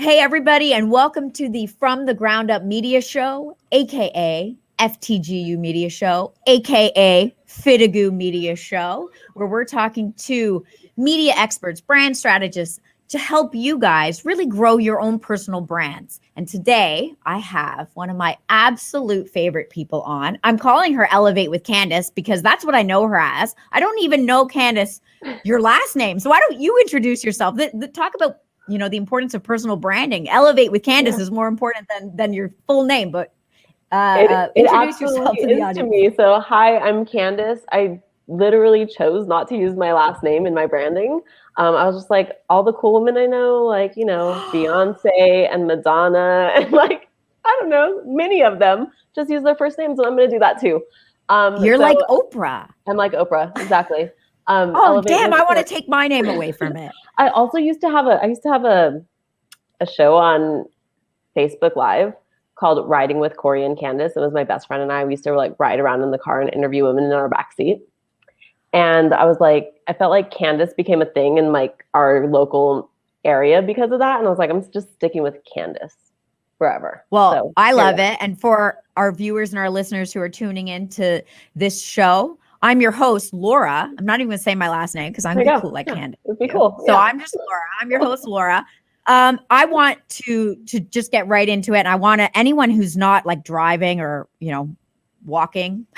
Hey, everybody, and welcome to the From the Ground Up Media Show, aka FTGU Media Show, aka FTGU Media Show, where we're talking to media experts, brand strategists to help you guys really grow your own personal brands. And today I have one of my absolute favorite people on. I'm calling her Elevate with Candice because that's what I know her as. I don't even know, Candice, your last name. So why don't you introduce yourself? Talk about the importance of personal branding. Elevate with Candice is more important than your full name, but introduce yourself to the audience. To me. So hi, I'm Candice. I literally chose not to use my last name in my branding. I was just like, all the cool women I know, like, Beyonce and Madonna and I don't know, many of them just use their first names, and I'm going to do that too. You're like Oprah. I'm like Oprah, exactly. Oh, damn, I want to take my name away from it. I also used to have a show on Facebook Live called Riding with Corey and Candice. It was my best friend and I. We used to ride around in the car and interview women in our backseat. And I was like, I felt like Candice became a thing in our local area because of that. And I was like, I'm just sticking with Candice forever. Well, I love it. And for our viewers and our listeners who are tuning into this show, I'm your host, Laura. I'm not even going to say my last name because I'm going to be cool like Candice. It'd be cool. So I'm just Laura. I'm your host, Laura. I want to just get right into it. And I want anyone who's not driving or, walking,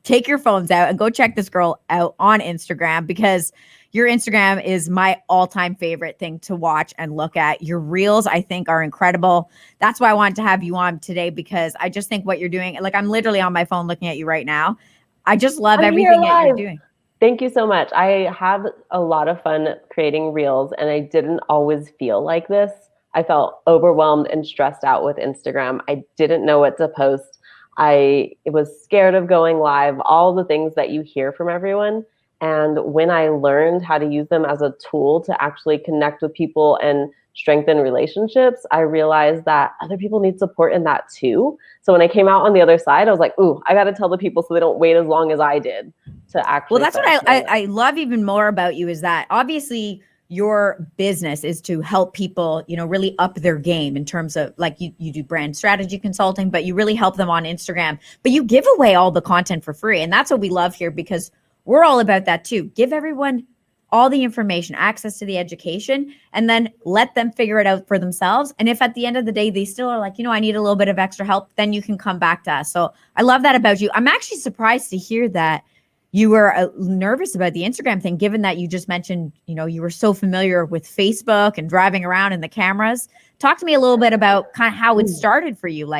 take your phones out and go check this girl out on Instagram, because your Instagram is my all-time favorite thing to watch and look at. Your reels, I think, are incredible. That's why I wanted to have you on today, because I just think what you're doing, I'm literally on my phone looking at you right now. I just love everything that you're doing. Thank you so much. I have a lot of fun creating reels, and I didn't always feel like this. I felt overwhelmed and stressed out with Instagram. I didn't know what to post. I was scared of going live, all the things that you hear from everyone. And when I learned how to use them as a tool to actually connect with people and strengthen relationships, I realized that other people need support in that too. So when I came out on the other side, I was like, ooh, I got to tell the people so they don't wait as long as I did to actually. Well, that's what I love even more about you, is that obviously your business is to help people, really up their game in terms of you do brand strategy consulting, but you really help them on Instagram, but you give away all the content for free. And that's what we love here, because we're all about that too. Give everyone all the information, access to the education, and then let them figure it out for themselves. And if at the end of the day, they still are I need a little bit of extra help, then you can come back to us. So I love that about you. I'm actually surprised to hear that you were nervous about the Instagram thing, given that you just mentioned, you were so familiar with Facebook and driving around in the cameras. Talk to me a little bit about kind of how it started for you.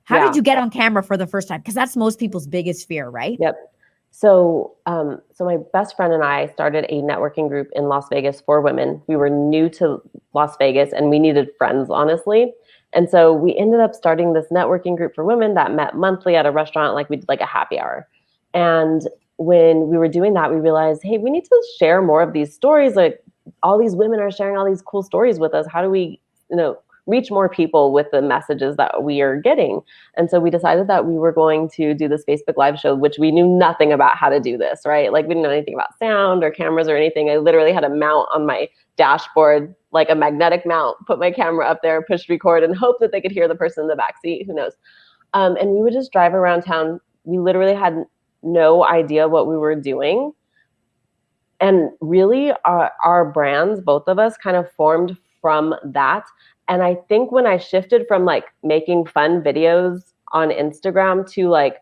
How did you get on camera for the first time? Because that's most people's biggest fear, right? Yep. So my best friend and I started a networking group in Las Vegas for women. We were new to Las Vegas and we needed friends, honestly. And so we ended up starting this networking group for women that met monthly at a restaurant. We did a happy hour. And when we were doing that, we realized, hey, we need to share more of these stories. All these women are sharing all these cool stories with us. How do we, reach more people with the messages that we are getting? And so we decided that we were going to do this Facebook Live show, which we knew nothing about how to do this, right? We didn't know anything about sound or cameras or anything. I literally had a mount on my dashboard, a magnetic mount, put my camera up there, push record, and hope that they could hear the person in the back seat. Who knows? And we would just drive around town. We literally had no idea what we were doing. And really our brands, both of us, kind of formed from that. And I think when I shifted from making fun videos on Instagram to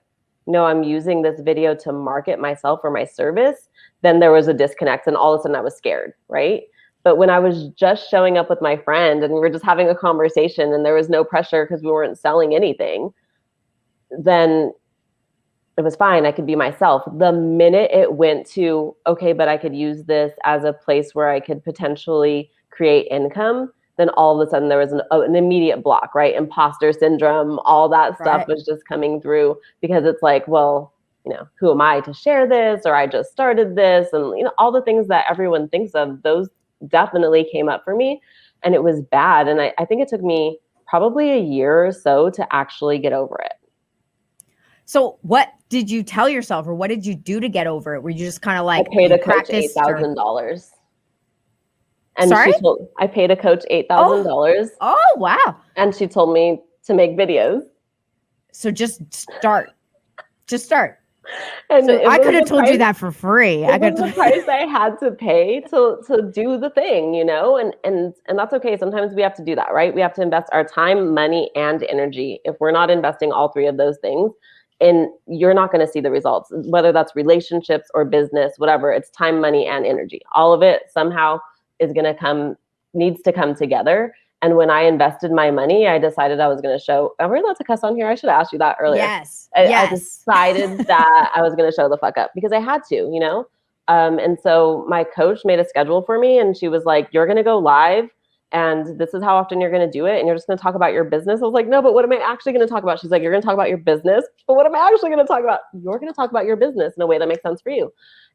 no, I'm using this video to market myself or my service, then there was a disconnect, and all of a sudden I was scared, right? But when I was just showing up with my friend and we were just having a conversation and there was no pressure because we weren't selling anything, then it was fine. I could be myself. The minute it went to, okay, but I could use this as a place where I could potentially create income, then all of a sudden there was an immediate block, right? Imposter syndrome, all that stuff was just coming through, because it's well, who am I to share this? Or I just started this, and all the things that everyone thinks of, those definitely came up for me, and it was bad. And I think it took me probably a year or so to actually get over it. So what did you tell yourself, or what did you do to get over it? Were you just kind of I paid a coach $8,000. And Sorry? I paid a coach $8,000. Oh, wow. And she told me to make videos. So just start. Just start. And so I could have told you that for free. It was the price I had to pay to do the thing, you know, and that's okay. Sometimes we have to do that, right? We have to invest our time, money, and energy. If we're not investing all three of those things, and you're not going to see the results, whether that's relationships or business, whatever, it's time, money, and energy. All of it somehow needs to come together. And when I invested my money, I decided I was going to show. Are we allowed to cuss on here? I should have asked you that earlier. Yes. I decided that I was going to show the fuck up because I had to, you know? And so my coach made a schedule for me, and she was like, you're going to go live, and this is how often you're going to do it. And you're just going to talk about your business. I was like, no, but what am I actually going to talk about? She's like, you're going to talk about your business. But what am I actually going to talk about? You're going to talk about your business in a way that makes sense for you.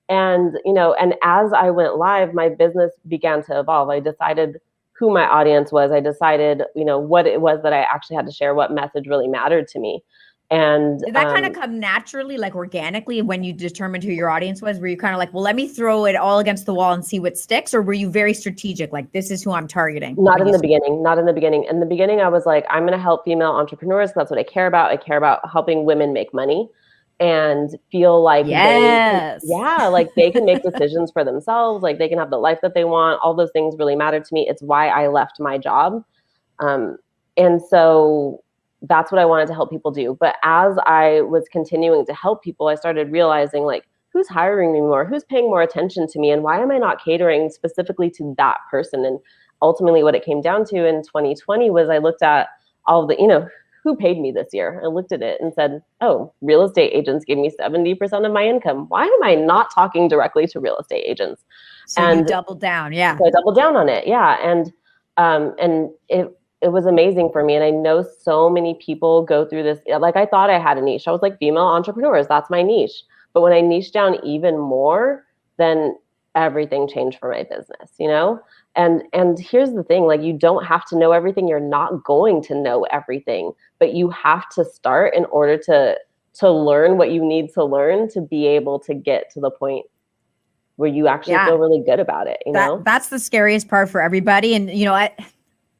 And, you know, and as I went live, my business began to evolve. I decided who my audience was. I decided, you know, what it was that I actually had to share, what message really mattered to me. And did that kind of come naturally, like organically, when you determined who your audience was? Were you kind of like, well, let me throw it all against the wall and see what sticks? Or were you very strategic? Like, this is who I'm targeting? Not in the beginning. Not in the beginning. In the beginning, I was like, I'm going to help female entrepreneurs. That's what I care about. I care about helping women make money and feel like like they can make decisions for themselves. Like they can have the life that they want. All those things really mattered to me. It's why I left my job. And so that's what I wanted to help people do. But as I was continuing to help people, I started realizing, like, who's hiring me more? Who's paying more attention to me? And why am I not catering specifically to that person? And ultimately what it came down to in 2020 was I looked at all the, you know, who paid me this year? I looked at it and said, oh, real estate agents gave me 70% of my income. Why am I not talking directly to real estate agents? So you doubled down. Yeah. So I doubled down on it. Yeah. And it was amazing for me. And I know so many people go through this. Like, I thought I had a niche. I was like, female entrepreneurs, that's my niche. But when I niched down even more, then everything changed for my business, you know? And here's the thing, like, you don't have to know everything. You're not going to know everything, but you have to start in order to learn what you need to learn to be able to get to the point where you actually feel really good about it, you know? That's the scariest part for everybody. And, you know,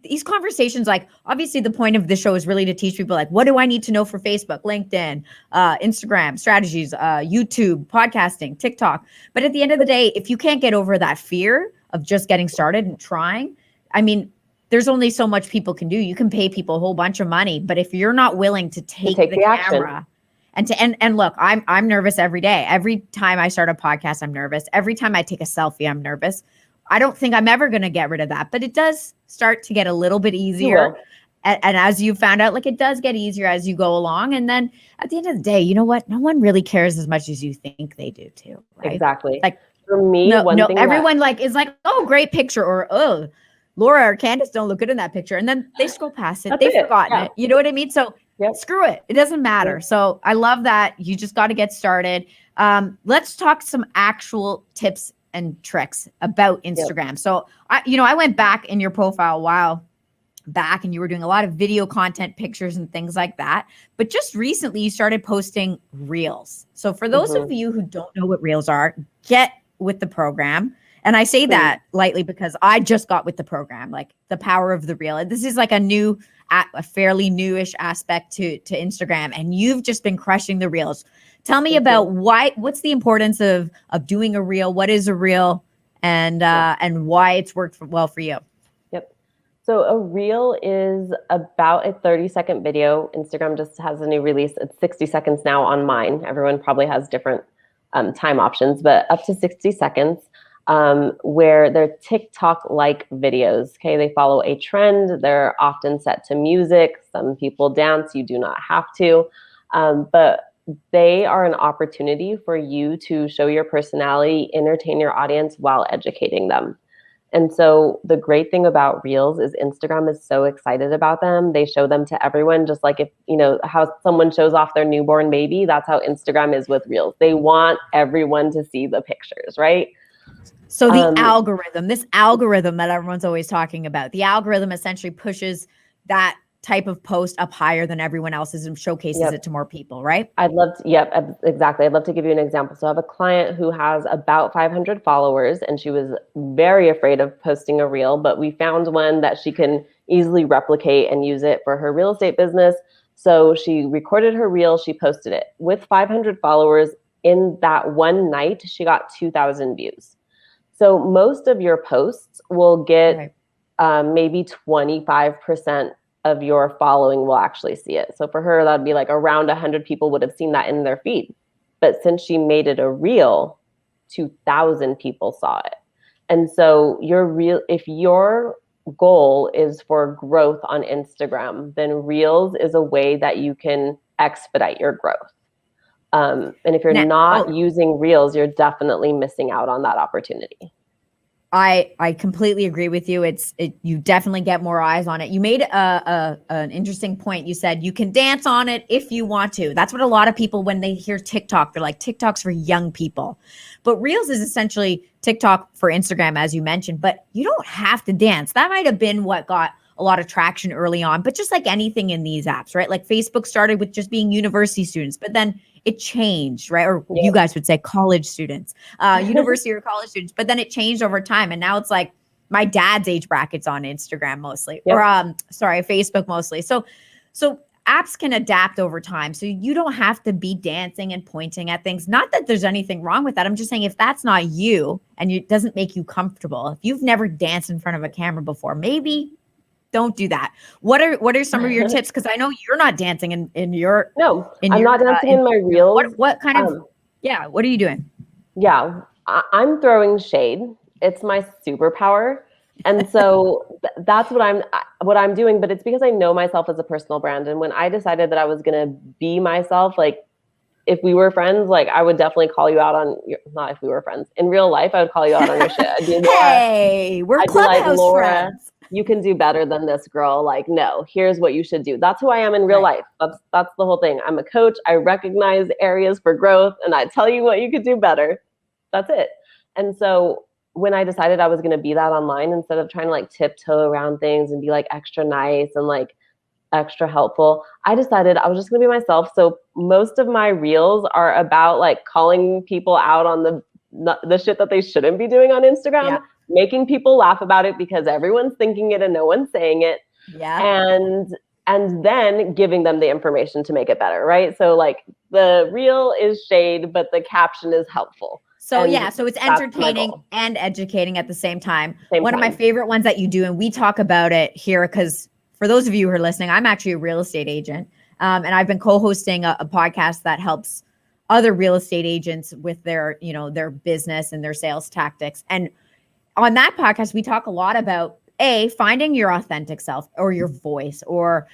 these conversations, like, obviously the point of the show is really to teach people, like, what do I need to know for Facebook, LinkedIn, Instagram, strategies, YouTube, podcasting, TikTok. But at the end of the day, if you can't get over that fear of just getting started and trying, I mean, there's only so much people can do. You can pay people a whole bunch of money, but if you're not willing to take the camera and look, I'm nervous every day. Every time I start a podcast, I'm nervous. Every time I take a selfie, I'm nervous. I don't think I'm ever going to get rid of that, but it does start to get a little bit easier. And as you found out, like, it does get easier as you go along. And then at the end of the day, you know what? No one really cares as much as you think they do too. Right? Exactly. Like, for me, everyone is like, oh, great picture, or, oh, Laura or Candice don't look good in that picture. And then they scroll past it. They've forgotten it. You know what I mean? So screw it. It doesn't matter. Yep. So I love that. You just got to get started. Let's talk some actual tips and tricks about Instagram. Yep. So I went back in your profile a while back, and you were doing a lot of video content, pictures and things like that. But just recently you started posting reels. So for those of you who don't know what reels are, get with the program. And I say that lightly because I just got with the program, like the power of the reel. This is like a fairly newish aspect to Instagram, and you've just been crushing the reels. Tell me about what's the importance of doing a reel? What is a reel, and why it's worked well for you? Yep. So a reel is about a 30-second video. Instagram just has a new release. It's 60 seconds now on mine. Everyone probably has different time options, but up to 60 seconds. Where they're TikTok-like videos. Okay, they follow a trend. They're often set to music. Some people dance. You do not have to, but they are an opportunity for you to show your personality, entertain your audience while educating them. And so the great thing about reels is Instagram is so excited about them. They show them to everyone, just like if, you know, how someone shows off their newborn baby. That's how Instagram is with reels. They want everyone to see the pictures, right? So the algorithm, this algorithm that everyone's always talking about, the algorithm essentially pushes that type of post up higher than everyone else's and showcases it to more people, right? I'd love to, exactly. I'd love to give you an example. So I have a client who has about 500 followers, and she was very afraid of posting a reel, but we found one that she can easily replicate and use it for her real estate business. So she recorded her reel, she posted it. With 500 followers, in that one night, she got 2,000 views. So most of your posts will get maybe 25% of your following will actually see it. So for her, that'd be like around 100 people would have seen that in their feed. But since she made it a reel, 2,000 people saw it. And so if your goal is for growth on Instagram, then Reels is a way that you can expedite your growth. And if you're not using Reels, you're definitely missing out on that opportunity. I completely agree with you. You definitely get more eyes on it. You made an interesting point. You said you can dance on it if you want to. That's what a lot of people, when they hear TikTok, they're like, TikTok's for young people. But Reels is essentially TikTok for Instagram, as you mentioned, but you don't have to dance. That might have been what got a lot of traction early on, but just like anything in these apps, right? Like Facebook started with just being university students, but then it changed, right? Or you guys would say college students, university or college students, but then it changed over time. And now it's like my dad's age bracket's on Instagram mostly, or Facebook mostly. So apps can adapt over time. So you don't have to be dancing and pointing at things. Not that there's anything wrong with that. I'm just saying if that's not you and it doesn't make you comfortable, if you've never danced in front of a camera before, maybe don't do that. What are some of your tips? Because I know you're not dancing in your I'm not dancing in my reels. What kind of what are you doing? Yeah, I'm throwing shade. It's my superpower. And so that's what I'm doing, but it's because I know myself as a personal brand. And when I decided that I was going to be myself, like if we were friends, like I would definitely call you out on not if we were friends. In real life, I would call you out on your shit. I'd be hey, we're Clubhouse Laura, friends. You can do better than this, girl. Like, no, here's what you should do. That's who I am in real life. That's the whole thing. I'm a coach. I recognize areas for growth and I tell you what you could do better. That's it. And so when I decided I was going to be that online, instead of trying to like tiptoe around things and be like extra nice and like extra helpful, I decided I was just going to be myself. So most of my reels are about like calling people out on the shit that they shouldn't be doing on Instagram, making people laugh about it because everyone's thinking it and no one's saying it. And then giving them the information to make it better, right? So like the reel is shade, but the caption is helpful. So so it's entertaining and educating at the same time. One of my favorite ones that you do, and we talk about it here because for those of you who are listening, I'm actually a real estate agent. And I've been co-hosting a podcast that helps other real estate agents with their business and their sales tactics. And on that podcast, we talk a lot about finding your authentic self or your voice or,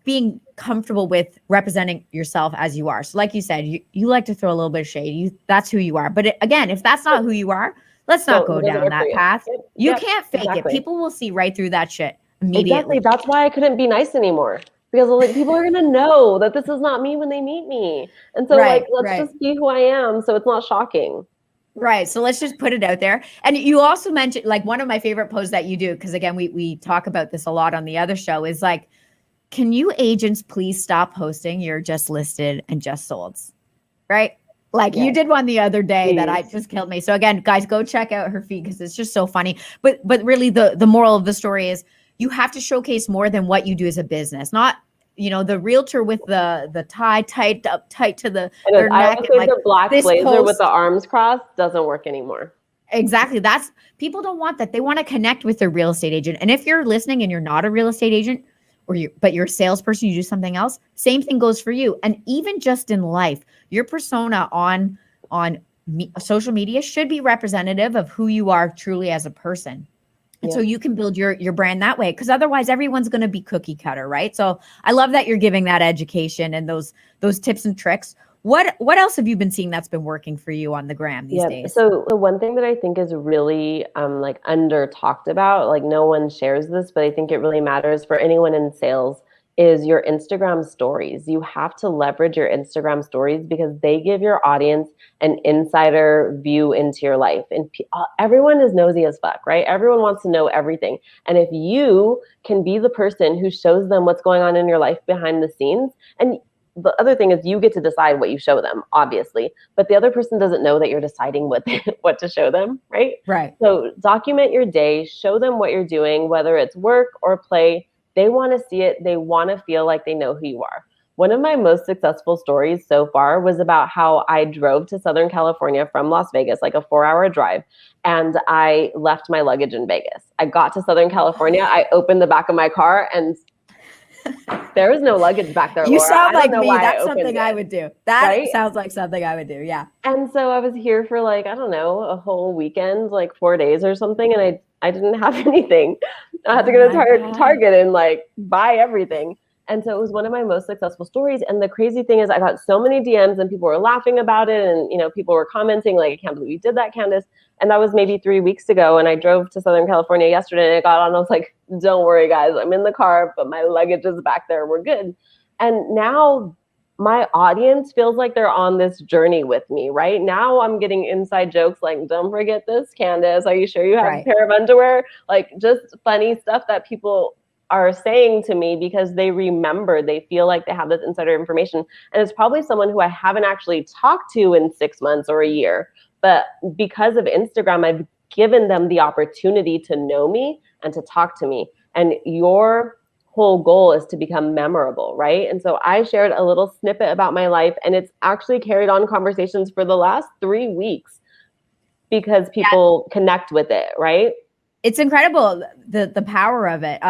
being comfortable with representing yourself as you are. So like you said, you like to throw a little bit of shade. That's who you are. But again, if that's not who you are, let's not go down that path. You can't fake it. People will see right through that shit immediately. Exactly. That's why I couldn't be nice anymore. Because like people are gonna know that this is not me when they meet me. And so let's just be who I am so it's not shocking. Right. So let's just put it out there. And you also mentioned like one of my favorite posts that you do, because again, we talk about this a lot on the other show, is like, can you agents please stop posting you're just listed and just solds? Right? Like you did one the other day that I just killed me. So again, guys, go check out her feed because it's just so funny. But really the moral of the story is you have to showcase more than what you do as a business, not the realtor with the tie tight to their neck. And like the black blazer with the arms crossed doesn't work anymore. Exactly. People don't want that. They want to connect with their real estate agent. And if you're listening and you're not a real estate agent but you're a salesperson, you do something else, same thing goes for you. And even just in life, your persona on social media should be representative of who you are truly as a person. And so you can build your brand that way, because otherwise everyone's going to be cookie cutter, right? So I love that you're giving that education and those tips and tricks. What else have you been seeing that's been working for you on the gram these days? So the one thing that I think is really like under talked about, like no one shares this, but I think it really matters for anyone in sales, is your Instagram stories. You have to leverage your Instagram stories because they give your audience an insider view into your life. And everyone is nosy as fuck, right? Everyone wants to know everything. And if you can be the person who shows them what's going on in your life behind the scenes, and the other thing is you get to decide what you show them, obviously, but the other person doesn't know that you're deciding what to show them, right? Right. So document your day, show them what you're doing, whether it's work or play. They want to see it. They want to feel like they know who you are. One of my most successful stories so far was about how I drove to Southern California from Las Vegas, like a 4-hour drive, and I left my luggage in Vegas. I got to Southern California. I opened the back of my car and there was no luggage back there, You Laura. sound I like don't know me. why That's I opened something I it, would do. That right? sounds like something I would do. Yeah. And so I was here for like, I don't know, a whole weekend, like 4 days or something. And I didn't have anything. I had to go to Target and like buy everything. And so it was one of my most successful stories. And the crazy thing is I got so many DMs and people were laughing about it. And, you know, people were commenting like, I can't believe you did that, Candice. And that was maybe 3 weeks ago. And I drove to Southern California yesterday and I got on. I was like, don't worry, guys. I'm in the car, but my luggage is back there. We're good. And now my audience feels like they're on this journey with me, right? Now I'm getting inside jokes like, don't forget this, Candice. Are you sure you have a pair of underwear? Like just funny stuff that people are saying to me because they remember, they feel like they have this insider information. And it's probably someone who I haven't actually talked to in 6 months or a year. But because of Instagram, I've given them the opportunity to know me and to talk to me. And your whole goal is to become memorable, right? And so I shared a little snippet about my life, and it's actually carried on conversations for the last 3 weeks because people connect with it, right? It's incredible, the power of it.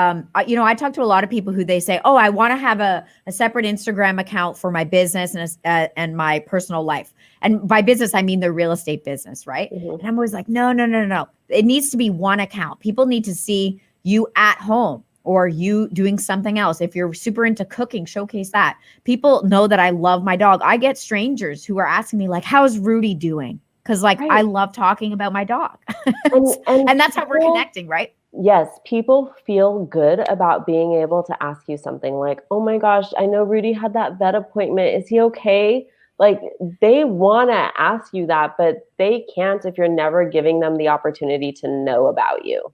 You know, I talk to a lot of people who they say, oh, I want to have a separate Instagram account for my business and my personal life. And by business, I mean the real estate business, right? Mm-hmm. And I'm always like, no. It needs to be one account. People need to see you at home or you doing something else. If you're super into cooking, showcase that. People know that I love my dog. I get strangers who are asking me like, how's Rudy doing? Because like, right. I love talking about my dog. and that's how we're connecting, right? Yes. People feel good about being able to ask you something like, oh my gosh, I know Rudy had that vet appointment. Is he okay? Like they want to ask you that, but they can't if you're never giving them the opportunity to know about you,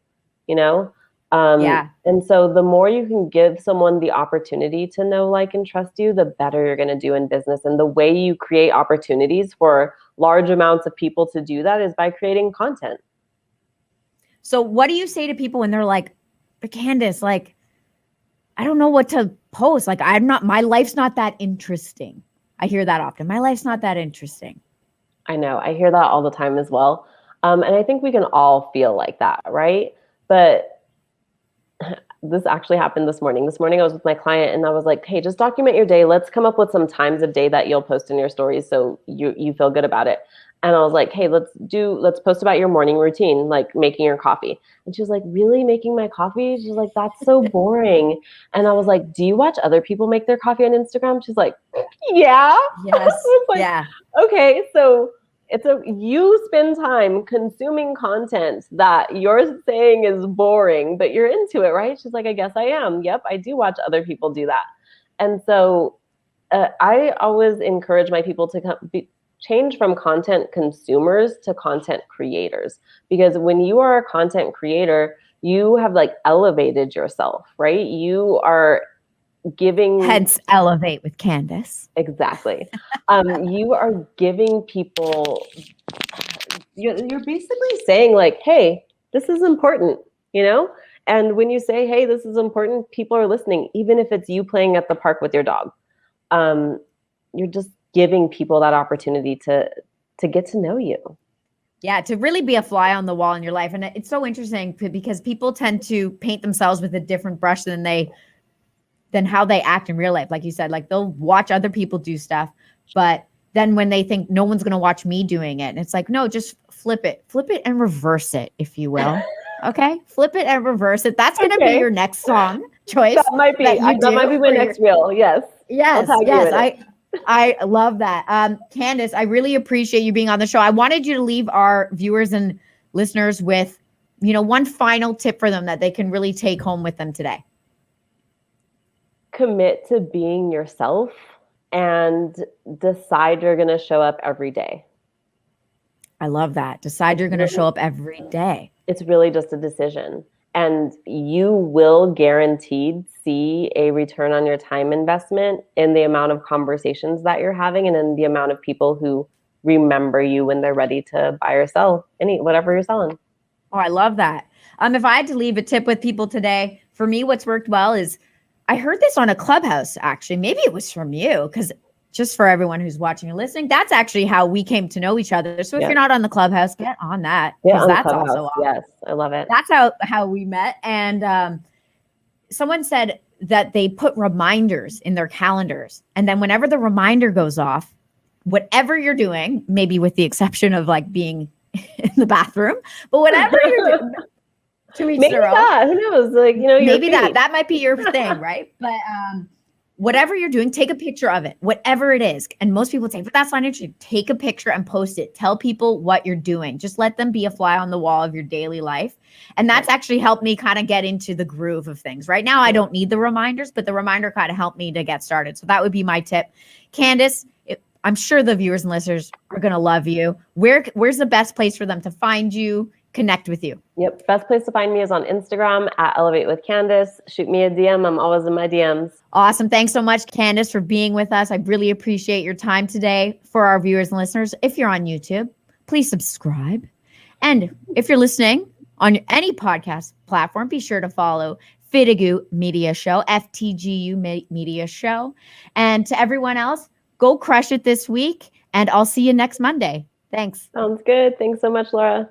you know? And so the more you can give someone the opportunity to know, like, and trust you, the better you're going to do in business. And the way you create opportunities for large amounts of people to do that is by creating content. So what do you say to people when they're like, but Candice, like, I don't know what to post. Like, my life's not that interesting. I hear that often. My life's not that interesting. I know. I hear that all the time as well. And I think we can all feel like that, right? But this actually happened this morning. This morning I was with my client and I was like, hey, just document your day. Let's come up with some times of day that you'll post in your stories so you feel good about it. And I was like, hey, let's post about your morning routine, like making your coffee. And she was like, really, making my coffee? She's like, that's so boring. And I was like, do you watch other people make their coffee on Instagram? She's like, yeah. Yes. Like, yeah. Okay, so you spend time consuming content that you're saying is boring, but you're into it, right? She's like, I guess I am. Yep, I do watch other people do that. And so I always encourage my people to change from content consumers to content creators. Because when you are a content creator, you have like elevated yourself, right? You are giving, hence elevate with Candice. Exactly. You are giving people, you're basically saying like, hey, this is important, you know? And when you say, hey, this is important, people are listening, even if it's you playing at the park with your dog. You're just giving people that opportunity to get to know you. Yeah, to really be a fly on the wall in your life. And it's so interesting because people tend to paint themselves with a different brush than how they act in real life. Like you said, like they'll watch other people do stuff, but then when they think no one's going to watch me doing it, and it's like, no, just flip it and reverse it, if you will. Okay. Flip it and reverse it. That's going to be your next song choice. That might be my next reel. Yes. Yes. I love that. Candice, I really appreciate you being on the show. I wanted you to leave our viewers and listeners with, one final tip for them that they can really take home with them today. commit to being yourself and decide you're going to show up every day. I love that. Decide you're going to show up every day. It's really just a decision. And you will guaranteed see a return on your time investment in the amount of conversations that you're having and in the amount of people who remember you when they're ready to buy or sell whatever you're selling. Oh, I love that. If I had to leave a tip with people today, for me, what's worked well is I heard this on a Clubhouse, actually. Maybe it was from you, because just for everyone who's watching and listening, that's actually how we came to know each other. So if you're not on the Clubhouse, get on that. Yeah, that's also awesome. Yes, I love it. That's how we met. And someone said that they put reminders in their calendars. And then whenever the reminder goes off, whatever you're doing, maybe with the exception of like being in the bathroom, but whatever you're doing, to each their own. That, who knows? Like, maybe that might be your thing, right? But whatever you're doing, take a picture of it, whatever it is. And most people say, but that's not interesting. Take a picture and post it. Tell people what you're doing. Just let them be a fly on the wall of your daily life. And that's actually helped me kind of get into the groove of things. Right now, I don't need the reminders, but the reminder kind of helped me to get started. So that would be my tip. Candice, I'm sure the viewers and listeners are going to love you. Where's the best place for them to find you, connect with you? Yep. Best place to find me is on Instagram at Elevate with Candice. Shoot me a DM. I'm always in my DMs. Awesome. Thanks so much, Candice, for being with us. I really appreciate your time today. For our viewers and listeners, if you're on YouTube, please subscribe. And if you're listening on any podcast platform, be sure to follow FTGU Media Show, FTGU Media Show. And to everyone else, go crush it this week. And I'll see you next Monday. Thanks. Sounds good. Thanks so much, Laura.